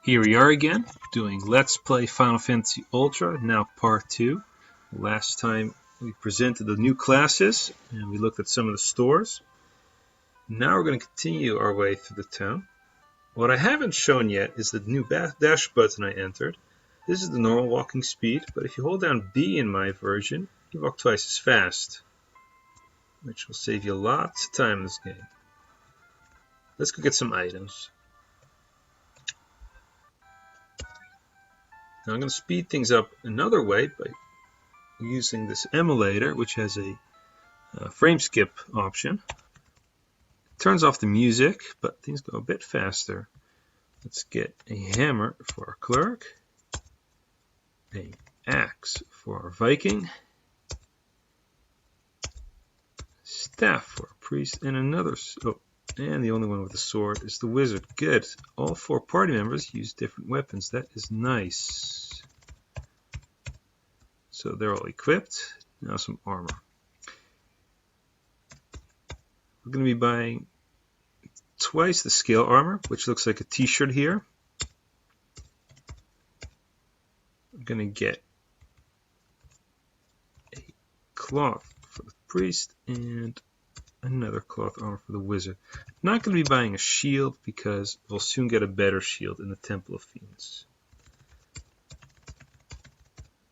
Here we are again, doing Let's Play Final Fantasy Ultra, now part 2. Last time we presented the new classes, and we looked at some of the stores. Now we're going to continue our way through the town. What I haven't shown yet is the new dash button I entered. This is the normal walking speed, but if you hold down B in my version, you walk twice as fast, which will save you lots of time in this game. Let's go get some items. Now I'm going to speed things up another way by using this emulator, which has a frame skip option. It turns off the music, but things go a bit faster. Let's get a hammer for our cleric, an axe for our Viking, staff for our priest, and another. And the only one with a sword is the wizard. Good. All 4 party members use different weapons. That is nice. So they're all equipped. Now some armor. We're going to be buying twice the scale armor, which looks like a t-shirt here. I'm going to get a cloth for the priest and another cloth armor for the wizard. I'm not going to be buying a shield because we'll soon get a better shield in the Temple of Fiends.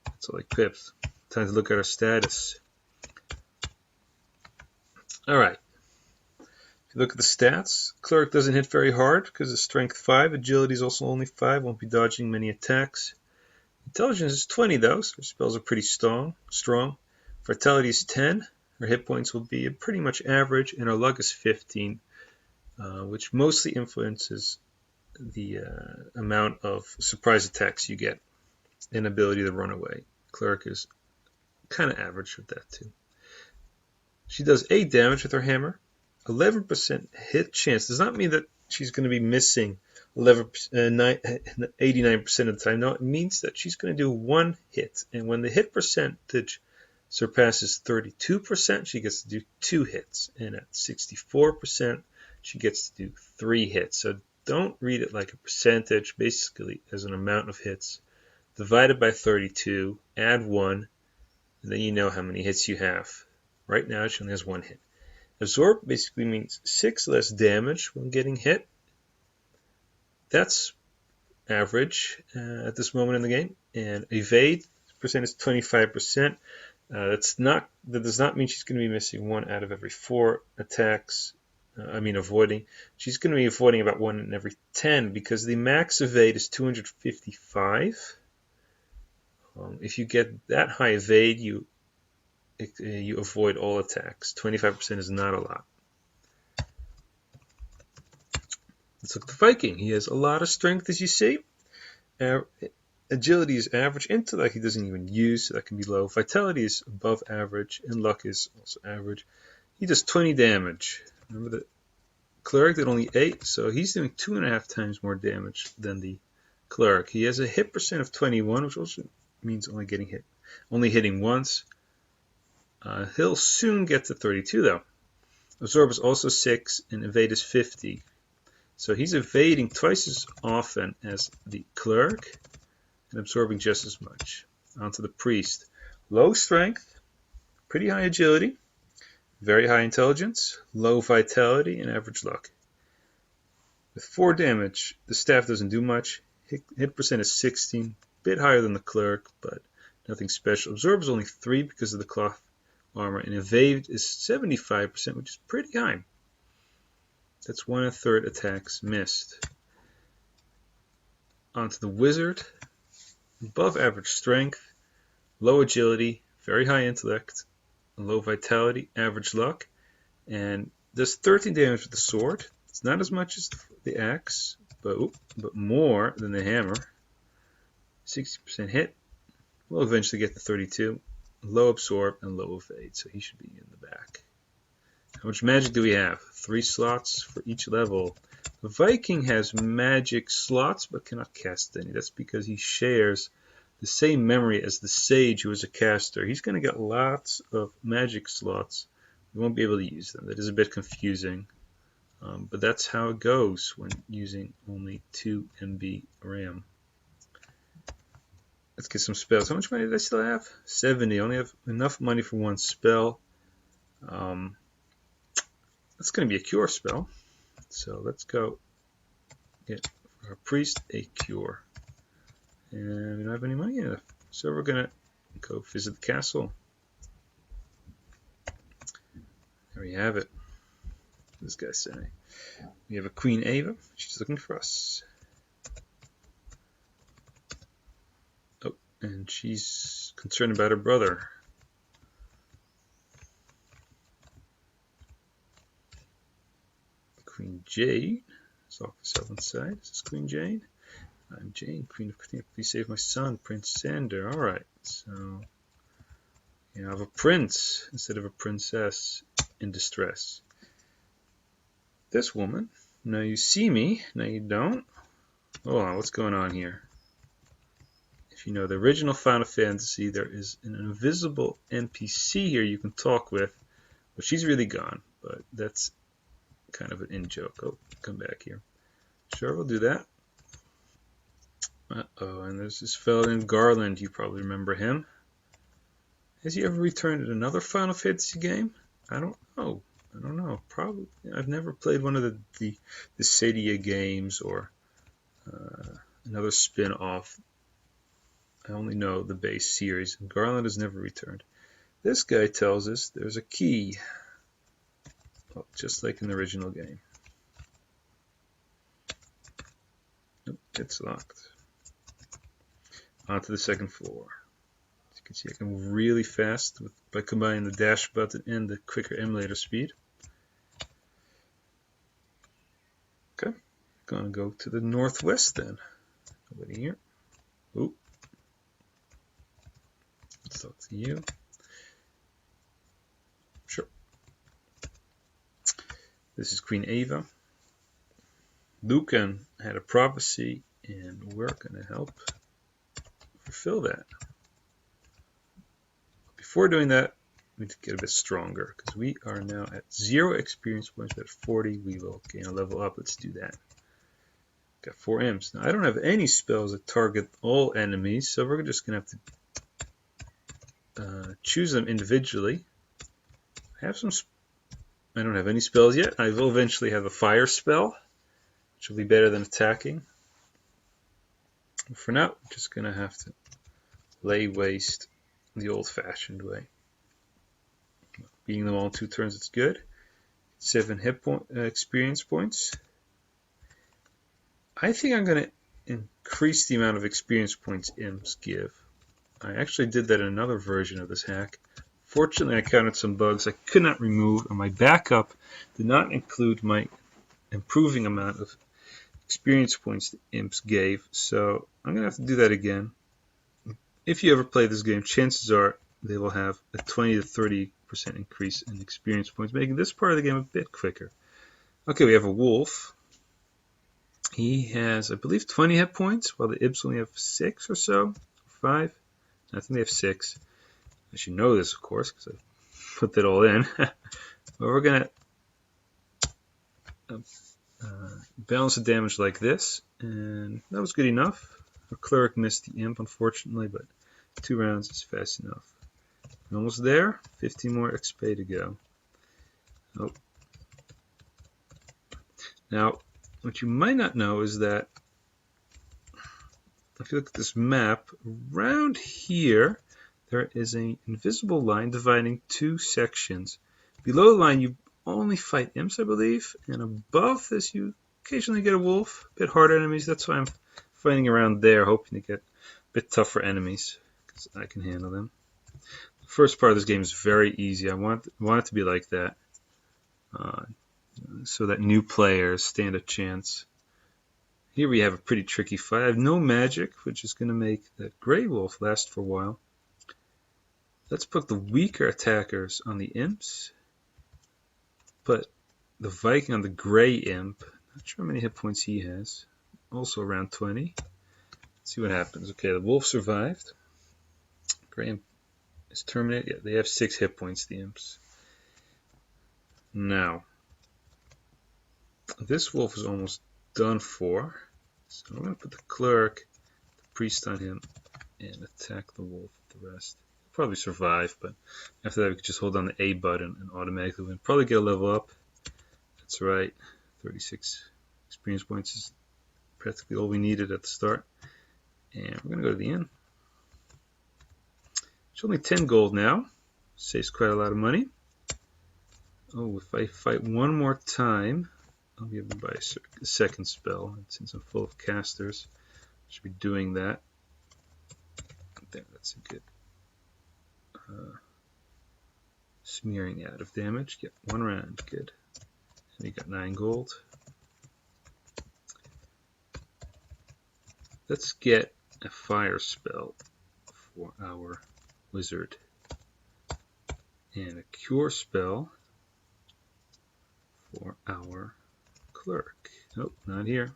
That's all equipped. Time to look at our status. Alright. If you look at the stats, Cleric doesn't hit very hard because it's strength 5. Agility is also only 5. Won't be dodging many attacks. Intelligence is 20 though, so her spells are pretty strong. Vitality is 10. Her hit points will be pretty much average, and her luck is 15, which mostly influences the amount of surprise attacks you get and ability to run away. Cleric is kind of average with that too. She does 8 damage with her hammer. 11% hit chance does not mean that she's going to be missing 89% of the time. No, it means that she's going to do 1 hit, and when the hit percentage surpasses 32%, she gets to do 2 hits, and at 64%, she gets to do 3 hits. So don't read it like a percentage, basically as an amount of hits divided by 32, add 1, and then you know how many hits you have. Right now, she only has 1 hit. Absorb basically means 6 less damage when getting hit. That's average at this moment in the game. And evade percent is 25%. That does not mean she's going to be missing 1 out of every 4 attacks. Avoiding. She's going to be avoiding about 1 in every 10 because the max evade is 255. If you get that high evade, you avoid all attacks. 25% is not a lot. Let's look at the Viking. He has a lot of strength, as you see. Agility is average. Intellect he doesn't even use, so that can be low. Vitality is above average, and luck is also average. He does 20 damage. Remember, the cleric did only 8, so he's doing 2.5 times more damage than the cleric. He has a hit percent of 21, which also means only hitting once. He'll soon get to 32 though. Absorb is also 6, and evade is 50. So he's evading twice as often as the cleric, and absorbing just as much. On to the priest. Low strength, pretty high agility, very high intelligence, low vitality, and average luck. With 4 damage, the staff doesn't do much. Hit percent is 16, bit higher than the cleric, but nothing special. Absorb is only 3 because of the cloth armor, and evade is 75%, which is pretty high. That's 1/3 attacks missed. On to the wizard. Above average strength, low agility, very high intellect, low vitality, average luck, and does 13 damage with the sword. It's not as much as the axe, but more than the hammer. 60% hit. We'll eventually get to 32. Low absorb and low evade, so he should be in the back. How much magic do we have? 3 slots for each level. The Viking has magic slots but cannot cast any. That's because he shares the same memory as the sage who is a caster. He's going to get lots of magic slots. We won't be able to use them. That is a bit confusing. But that's how it goes when using only 2 MB RAM. Let's get some spells. How much money did I still have? 70. I only have enough money for one spell. That's going to be a cure spell. So let's go get our priest a cure. And we don't have any money enough. So we're going to go visit the castle. There we have it. This guy's saying. We have a Queen Ava. She's looking for us. Oh, and she's concerned about her brother. Queen Jade is off the southern side. This is Queen Jade. I'm Jane, Queen of Katina. Please save my son, Prince Sander. Alright, so you have a prince instead of a princess in distress. This woman, now you see me, now you don't. Hold on, what's going on here? If you know the original Final Fantasy, there is an invisible NPC here you can talk with, but she's really gone, but that's kind of an in-joke. Oh, come back here. Sure, we'll do that. Uh-oh, and there's this fellow named Garland. You probably remember him. Has he ever returned in another Final Fantasy game? I don't know. Probably. I've never played one of the Sadia games or another spin-off. I only know the base series. And Garland has never returned. This guy tells us there's a key. Well, just like in the original game. Nope, it's locked. Onto the second floor. As you can see, I can move really fast by combining the dash button and the quicker emulator speed. Okay, gonna go to the northwest then. Nobody here. Ooh. Let's talk to you. Sure. This is Queen Ava. Lucan had a prophecy, and we're gonna help fulfill that. Before doing that, we need to get a bit stronger because we are now at 0 experience points. But at 40, we will gain a level up. Let's do that. Got 4 M's. Now, I don't have any spells that target all enemies, so we're just going to have to choose them individually. I don't have any spells yet. I will eventually have a fire spell, which will be better than attacking. For now, I'm just going to have to lay waste the old-fashioned way. Beating them all in 2 turns, it's good. 7 experience points. I think I'm going to increase the amount of experience points imps give. I actually did that in another version of this hack. Fortunately, I counted some bugs I could not remove, and my backup did not include my improving amount of experience points the imps gave. So I'm going to have to do that again. If you ever play this game, chances are they will have a 20 to 30% increase in experience points, making this part of the game a bit quicker. Okay, we have a wolf. He has, I believe, 20 hit points, while the imps only have 6 or so, 5. I think they have 6. I should know this, of course, because I put that all in. But we're going to balance the damage like this, and that was good enough. Our cleric missed the imp, unfortunately, but 2 rounds is fast enough. We're almost there. 15 more XP to go. Oh. Now, what you might not know is that if you look at this map, around here there is an invisible line dividing 2 sections. Below the line you only fight imps, I believe, and above this you occasionally get a wolf. A bit harder enemies, that's why I'm fighting around there, hoping to get a bit tougher enemies, because I can handle them. The first part of this game is very easy. I want it to be like that, so that new players stand a chance. Here we have a pretty tricky fight. I have no magic, which is going to make that Grey Wolf last for a while. Let's put the weaker attackers on the imps. Put the Viking on the Grey Imp. Not sure how many hit points he has. Also around 20. Let's see what happens. Okay, the wolf survived. Grey Imp is terminated. Yeah, they have 6 hit points, the imps. Now, This wolf is almost done for. So I'm going to put the cleric, the priest on him, and attack the wolf with the rest. He'll probably survive, but after that we can just hold down the A button and automatically win. Probably get a level up. That's right. 36 experience points is practically all we needed at the start. And we're going to go to the inn. It's only 10 gold now. Saves quite a lot of money. Oh, if I fight one more time, I'll be able to buy a second spell. And since I'm full of casters, I should be doing that. There, that's a good smearing out of damage. Get one round, good. And we got 9 gold. Let's get a fire spell for our wizard. And a cure spell for our cleric. Nope, not here.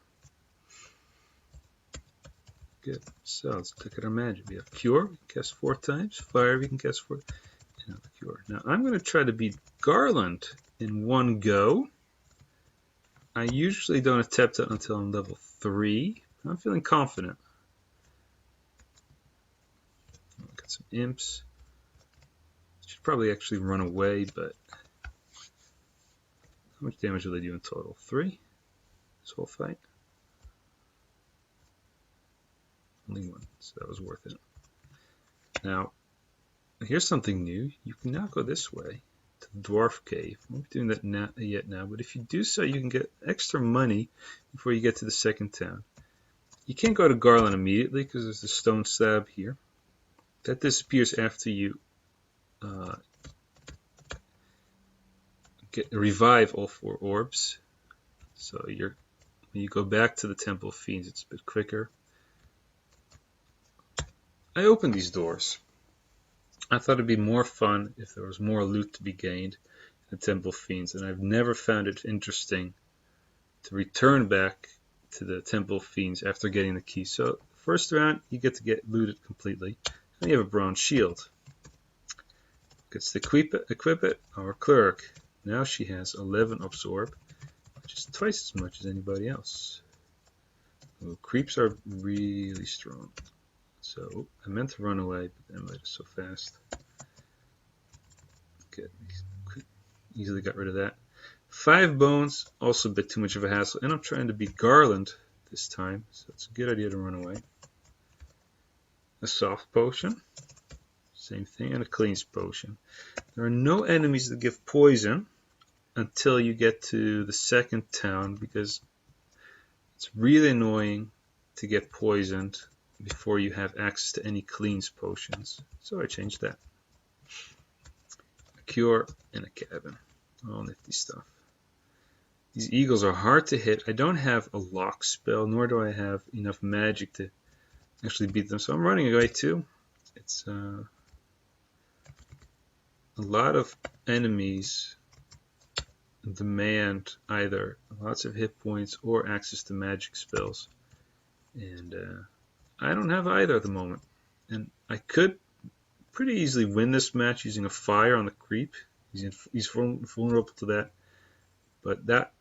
Good. So let's look at our magic. We have cure, we can cast 4 times. Fire, we can cast 4. And cure. Now I'm going to try to beat Garland in one go. I usually don't attempt it until I'm level 3. I'm feeling confident. Got some imps. Should probably actually run away, but how much damage will they do in total? 3? This whole fight? Only 1, so that was worth it. Now, here's something new. You can now go this way to the dwarf cave. I'm not doing that yet now, but if you do so, you can get extra money before you get to the second town. You can't go to Garland immediately because there's the stone slab here. That disappears after you revive all 4 orbs. So when you go back to the Temple of Fiends, it's a bit quicker. I opened these doors. I thought it'd be more fun if there was more loot to be gained in the Temple of Fiends, and I've never found it interesting to return back to the Temple of Fiends after getting the key. So first round, you get to get looted completely, and you have a bronze shield. Gets to equip it, our cleric. Now she has 11 absorb, which is twice as much as anybody else. Ooh, creeps are really strong. So I meant to run away, but the emulator is so fast. Good. Easily got rid of that. 5 bones, also a bit too much of a hassle. And I'm trying to beat Garland this time, so it's a good idea to run away. A soft potion. Same thing, and a cleanse potion. There are no enemies that give poison until you get to the second town, because it's really annoying to get poisoned before you have access to any cleanse potions. So I changed that. A cure and a cabin. All nifty stuff. These eagles are hard to hit. I don't have a lock spell, nor do I have enough magic to actually beat them. So I'm running away too. It's a lot of enemies demand either lots of hit points or access to magic spells. And I don't have either at the moment. And I could pretty easily win this match using a fire on the creep. He's vulnerable to that. But that,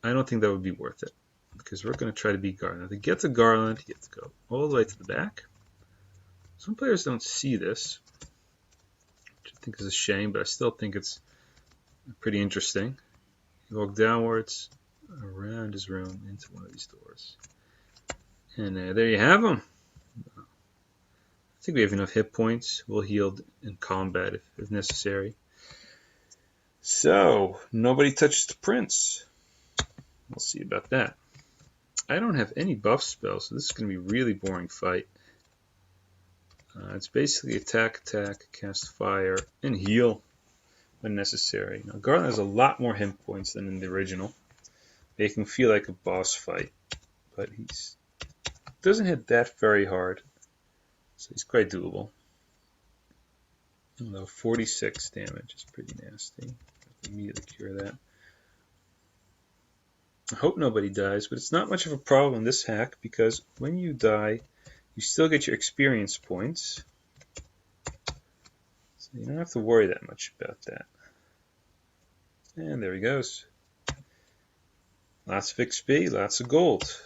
I don't think that would be worth it, because we're going to try to beat Garland. Now, to get to Garland, you have to go all the way to the back. Some players don't see this, which I think is a shame, but I still think it's pretty interesting. You walk downwards around his room into one of these doors. And there you have them. I think we have enough hit points. We'll heal in combat if necessary. So, nobody touches the prince. We'll see about that. I don't have any buff spells, so this is going to be a really boring fight. It's basically attack, cast fire, and heal when necessary. Now, Garland has a lot more hit points than in the original. It can feel like a boss fight, but he doesn't hit that very hard, so he's quite doable. Although 46 damage is pretty nasty. Immediately cure that. I hope nobody dies, but it's not much of a problem in this hack, because when you die, you still get your experience points. So you don't have to worry that much about that. And there he goes. Lots of XP, lots of gold.